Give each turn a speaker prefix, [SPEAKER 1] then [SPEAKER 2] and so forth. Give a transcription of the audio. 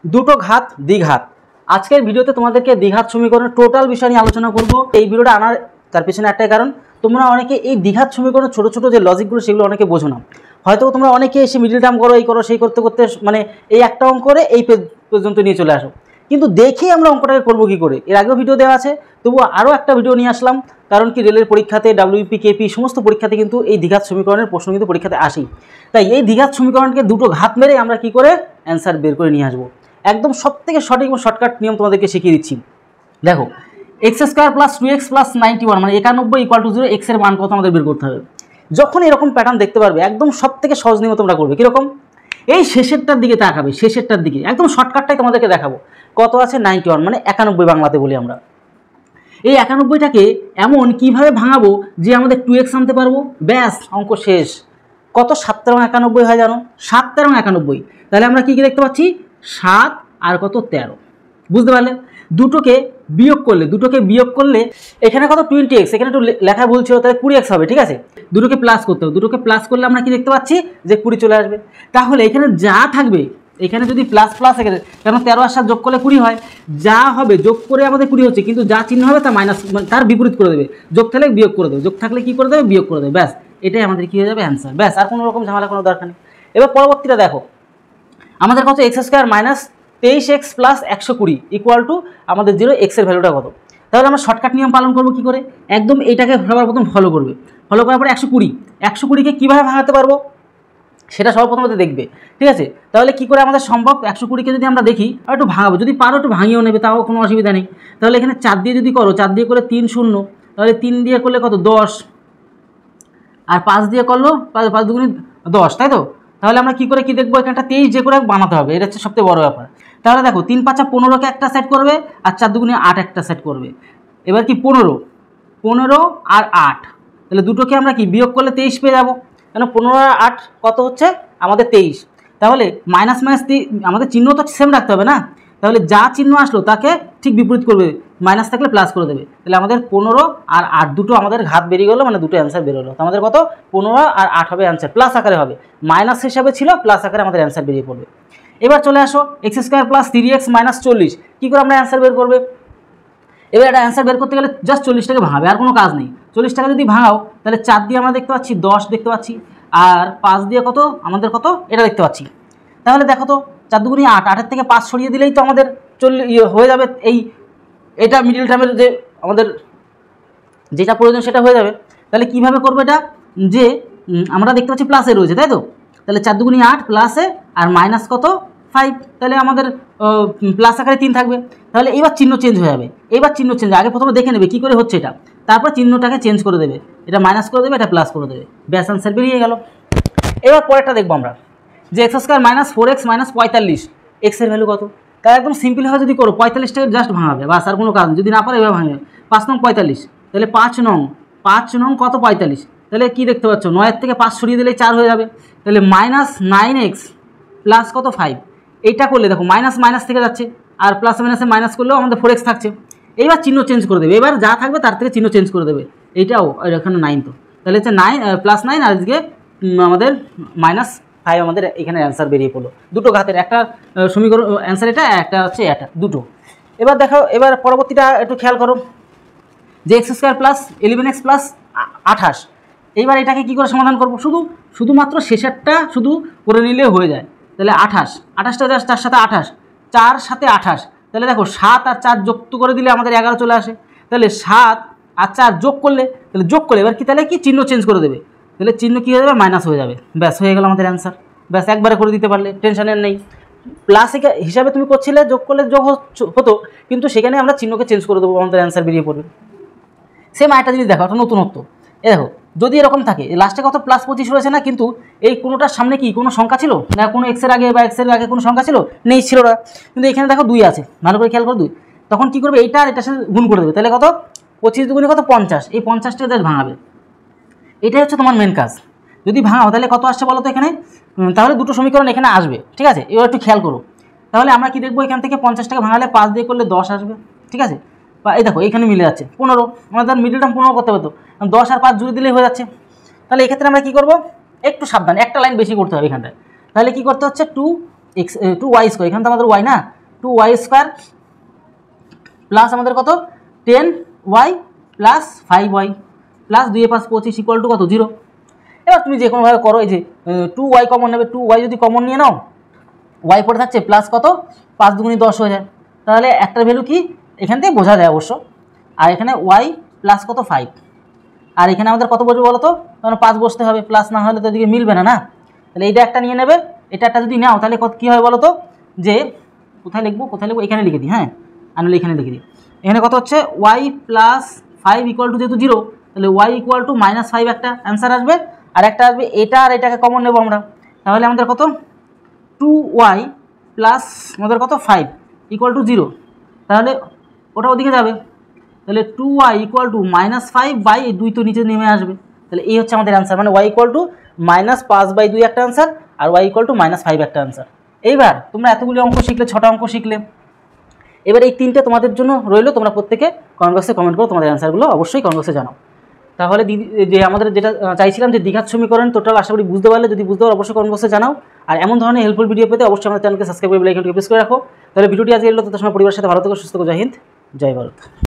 [SPEAKER 1] দুটো ঘাত দ্বিঘাত। আজকের ভিডিওতে তোমাদেরকে দ্বিঘাত সমীকরণের টোটাল বিষয় নিয়ে আলোচনা করব। এই ভিডিওটা আনার তার পেছনে একটাই কারণ, তোমরা অনেকে এই দ্বিঘাত সমীকরণের ছোটো ছোটো যে লজিকগুলো সেগুলো অনেকে বোঝো না। হয়তো তোমরা অনেকে এসে মিডিল টার্ম করো, এই করো, সেই করতে করতে মানে এই একটা অঙ্ক করে এই পর্যন্ত নিয়ে চলে আসো, কিন্তু দেখি আমরা অঙ্কটাকে করবো কী করে। এর আগেও ভিডিও দেওয়া আছে, তবুও আরও একটা ভিডিও নিয়ে আসলাম। কারণ কি, রেলের পরীক্ষাতে, ডাব্লিউপি, কেপি সমস্ত পরীক্ষাতে কিন্তু এই দ্বিঘাত সমীকরণের প্রশ্ন কিন্তু পরীক্ষাতে আসেই। তাই এই দ্বিঘাত সমীকরণকে দুটো ঘাত মেরে আমরা কী করে অ্যান্সার বের করে নিয়ে আসবো, একদম সবথেকে সঠিক এবং শর্টকাট নিয়ম তোমাদেরকে শিখিয়ে দিচ্ছি। দেখো, x square plus 2x plus 91 মানে 91 = 0, এক্সের মান কত আমাদের বের করতে হবে। যখন এরকম প্যাটার্ন দেখতে পারবে, একদম সবথেকে সহজ নিয়ম তোমরা করবে কীরকম, এই শেষেরটার দিকে তাকাবে, শেষেরটার দিকে একদম শর্টকাটটাই তোমাদেরকে দেখাবো। কত আছে? 91 মানে 91 বাংলাতে বলি আমরা। এই 91টাকে এমন কিভাবে ভাঙাবো যে আমাদের 2x আনতে পারবো, ব্যাস অঙ্ক শেষ। কত? 7 × 91 হয় জানো? 7 × 91। তাহলে আমরা কী কী দেখতে পাচ্ছি? 7 আর কত? 13। বুঝতে পারলে? দুটোকে বিয়োগ করলে এখানে কত? 20x, এখানে একটু লেখা ভুল ছিল, তাহলে 20x হবে, ঠিক আছে। দুটোকে প্লাস করতে হবে, দুটোকে প্লাস করলে আমরা কি দেখতে পাচ্ছি যে 20 চলে আসবে। তাহলে এখানে যা থাকবে, এখানে যদি প্লাস প্লাস, এখানে কেন 13 আর 7 যোগ করলে 20 হয়, যা হবে যোগ করে আমাদের 20 হচ্ছে, কিন্তু যা চিহ্ন হবে তা মাইনাস, তার বিপরীত করে দেবে। যোগ থাকলে বিয়োগ করে দেবে, যোগ থাকলে কী করে দেবে? বিয়োগ করে দেবে। ব্যাস এটাই আমাদের কী হয়ে যাবে? অ্যান্সার। ব্যাস, আর কোনো রকম ঝামেলা কোনো দরকার নেই। এবার পরবর্তীটা দেখো, আমাদের কত? X square minus 23x plus 120 = আমাদের 0, এক্সের ভ্যালুটা কত। তাহলে আমরা শর্টকাট নিয়ম পালন করবো কী করে, একদম এইটাকে সবার প্রথম ফলো করবে। ফলো করার পরে 120কে কীভাবে ভাঙাতে পারবো সেটা সর্বপ্রথমত দেখবে, ঠিক আছে। তাহলে কী করে আমাদের সম্ভব? 120কে যদি আমরা দেখি, আর একটু ভাঙাবো, যদি পারো একটু ভাঙিয়েও নেবে, তাও কোনো অসুবিধা নেই। তাহলে এখানে 4 দিয়ে যদি করো, 4 দিয়ে করে 3 0, তাহলে 3 দিয়ে করলে কত? 10, আর 5 দিয়ে করলো 5 2 10, তাই তো। তাহলে আমরা কী করে কী দেখবো, এখানটা 23 যে করে বানাতে হবে, এটা হচ্ছে সবথেকে বড় ব্যাপার। তাহলে দেখো 3 5 15কে একটা সেট করবে, আর 4 2 8 একটা সেট করবে। এবার কি 15 আর 8, তাহলে দুটোকে আমরা কি বিয়োগ করলে 23 পেয়ে যাবো, কেন 15 আর 8 কত হচ্ছে আমাদের 23। তাহলে মাইনাস মাইনাস আমাদের চিহ্ন তো সেম রাখতে হবে না, তাহলে যা চিহ্ন আসলো তাকে ঠিক বিপরীত করবে, মাইনাস থাকলে প্লাস করে দেবে। তাহলে আমাদের 15 আর 8 দুটো আমাদের ঘাত বেরিয়ে গেলো, মানে দুটো অ্যান্সার বেরোলো। তো আমাদের কত? 15 আর 8 হবে অ্যান্সার, প্লাস আকারে হবে, মাইনাস হিসাবে ছিল, প্লাস আকারে আমাদের অ্যান্সার বেরিয়ে পড়বে। এবার চলে আসো, x square plus 3x minus 40, কী করে আমরা অ্যান্সার বের করবে। এবার একটা অ্যান্সার বের করতে গেলে জাস্ট 40টাকে ভাঙাবে, আর কোনো কাজ নেই। 40টাকে যদি ভাঙাও, তাহলে 4 দিয়ে আমরা দেখতে পাচ্ছি 10 দেখতে পাচ্ছি, আর 5 দিয়ে কত আমাদের কত এটা দেখতে পাচ্ছি। তাহলে দেখো তো, 4 2 8, 8-এর থেকে 5 সরিয়ে দিলেই তো আমাদের হয়ে যাবে, এটা মিডিল টার্মের যে আমাদের যেটা প্রয়োজন সেটা হয়ে যাবে। তাহলে কিভাবে করবো এটা, যে আমরা দেখতে পাচ্ছি প্লাসে রয়েছে, তাই তো। তাহলে 4 2 8 প্লাসে, আর মাইনাস কত? 5, তাহলে আমাদের প্লাস আকারে 3 থাকবে। তাহলে এবার চিহ্ন চেঞ্জ হয়ে যাবে, এবার চিহ্ন চেঞ্জ, আগে প্রথমে দেখে নেবে কী করে হচ্ছে এটা, তারপর চিহ্নটাকে চেঞ্জ করে দেবে, এটা মাইনাস করে দেবে, এটা প্লাস করে দেবে, ব্যাস অ্যান্সার বেরিয়ে গেল। এবার পরেরটা দেখবো আমরা, যে x square minus 4x minus 45, এক্সের ভ্যালু কত। তাই একদম সিম্পলভাবে যদি করো, 45টাকে জাস্ট ভাঙাবে, বাস, আর কোনো কাজ, যদি না পারে এবার ভাঙবে। 5 নং 45, তাহলে 5 নং কত? 45, তাহলে কী দেখতে পাচ্ছ, 9-এর থেকে 5 সরিয়ে দিলেই 4 হয়ে যাবে। তাহলে মাইনাস 9x প্লাস কত? 5, এইটা করলে দেখো মাইনাস মাইনাস থেকে যাচ্ছে, আর প্লাস মাইনাসে মাইনাস করলেও আমাদের 4x থাকছে। এইবার চিহ্ন চেঞ্জ করে দেবে, এবার যা থাকবে তার থেকে চিহ্ন চেঞ্জ করে দেবে, এইটাও এখানে 9, তো তাহলে হচ্ছে 9 +9, আর এদিকে আমাদের -5 আমাদের এখানে অ্যান্সার বেরিয়ে পড়লো। দুটো ঘাতের একটা সমীকরণ অ্যান্সার, এটা একটা হচ্ছে এটা, দুটো। এবার দেখো, এবার পরবর্তীটা একটু খেয়াল করো, যে x square plus 11x plus 28, এইবার এটাকে কী করে সমাধান করবো, শুধুমাত্র শেষেরটা শুধু করে নিলে হয়ে যায়। তাহলে 28টা জাস্ট তার সাথে 28, 4 সাথে 28, তাহলে দেখো 7 আর 4 যুক্ত করে দিলে আমাদের 11 চলে আসে। তাহলে 7 আর 4 যোগ করলে এবার কি, তাহলে কি চিহ্ন চেঞ্জ করে দেবে, তাহলে চিহ্ন কী হয়ে যাবে? মাইনাস হয়ে যাবে, ব্যাস হয়ে গেল আমাদের অ্যান্সার। ব্যাস একবারে করে দিতে পারলে টেনশনের নেই। প্লাস হিসাবে তুমি করছিলে, যোগ করলে যোগ হতো, কিন্তু সেখানে আমরা চিহ্নকে চেঞ্জ করে দেবো, আমাদের অ্যান্সার বেরিয়ে পড়বে। সেম একটা জিনিস দেখো, একটা নতুনত্ব, দেখো যদি এরকম থাকে, লাস্টে কত +25 রয়েছে না, কিন্তু এই কোনোটার সামনে কি কোনো সংখ্যা ছিল না, কোনো এক্সের আগে বা এক্সের আগে কোনো সংখ্যা ছিল নেই, ছিল না, কিন্তু এখানে দেখো 2 আছে, ভালো করে খেয়াল করো 2, তখন কী করবে, এইটা আর এটার সাথে গুণ করে দেবে, তাহলে কত? 25 2 কত? 50, এই 50টা জাস্ট ভাঙাবে, এটাই হচ্ছে তোমার মেন কাজ। যদি ভাঙাও তাহলে কত আসছে বলো তো এখানে, তাহলে দুটো সমীকরণ এখানে আসবে, ঠিক আছে। এবার একটু খেয়াল করো, তাহলে আমরা কি দেখবো, এখান থেকে 50টাকে ভাঙালে 5 দিয়ে করলে 10 আসবে, ঠিক আছে। বা এই দেখো এখানে মিলে যাচ্ছে 15, আমাদের মিডল টার্ম 15 করতে হতো, 10 আর 5 জুড়ে দিলেই হয়ে যাচ্ছে। তাহলে এক্ষেত্রে আমরা কী করবো, একটু সাবধান, একটা লাইন বেশি করতে হবে এখানটায়। তাহলে কী করতে হচ্ছে, 2 এক্স 2y² এখানে তো আমাদের ওয়াই না, 2y² প্লাস আমাদের কত 10y plus 5y plus 2 × 5 = 25 equal to কত 0। এবার তুমি যে কোনোভাবে করো, এই যে 2y কমন নেবে, 2y যদি কমন নিয়ে নাও y পড়ে থাকছে প্লাস কত 5 × 2 = 10 হয়ে যায়, তাহলে একটার ভ্যালু কি এখান থেকে বোঝা যায় অবশ্য। আর এখানে y প্লাস কত 5, আর এখানে আমাদের কত বসবে বলো তো, কারণ 5 বসতে হবে, প্লাস না হলে তো এদিকে মিলবে না, না। তাহলে এইটা একটা নিয়ে নেবে, এটা একটা যদি নাও তাহলে কত কী হয় বলো তো, যে কোথায় লিখবো এখানে লিখে দিই, হ্যাঁ আনলে এখানে লিখে দিই। এখানে কত হচ্ছে y প্লাস 5 ইকুয়াল টু যেহেতু 0, তাহলে y ইকুয়াল টু -5 একটা অ্যান্সার আসবে, আর একটা আসবে এটা আর এটাকে কমন নেবো আমরা, তাহলে আমাদের কত 2y প্লাস আমাদের কত 5 ইকুয়াল টু 0, তাহলে ওটা ওদিকে যাবে, তাহলে 2y ইকুয়াল টু -5 2 তো নিচে নেমে আসবে, তাহলে এই হচ্ছে আমাদের অ্যান্সার, মানে y ইকুয়াল টু -5/2 একটা অ্যান্সার, আর y ইকুয়াল টু -5 একটা অ্যান্সার। এইবার তোমরা এতগুলি অঙ্ক শিখলে, 6টা অঙ্ক শিখলে, এবার এই 3টে তোমাদের জন্য রইলো, তোমরা প্রত্যেকে কমেন্ট বক্সে কমেন্ট করো, তোমাদের অ্যান্সারগুলো অবশ্যই কমেন্ট বক্সে জানাও। তাহলে যে আমাদের যেটা চাইছিলাম যে দ্বিঘাত সমীকরণ টোটাল, আশা করি বুঝতে পারলে, যদি বুঝতে পারো অবশ্যই কমেন্ট বক্সে জানাও। আর এমন ধরনের হেল্পফুল ভিডিও পেতে অবশ্যই আমাদের চ্যানেলকে সাবস্ক্রাইব করে বেল আইকনটি প্রেস করে রাখো। তাহলে ভিডিওটি আজকে এলো, তত সময় পরিবারের সাথে ভালো থেকো, সুস্থ থেকো, জয় হিন্দ, জয় ভারত।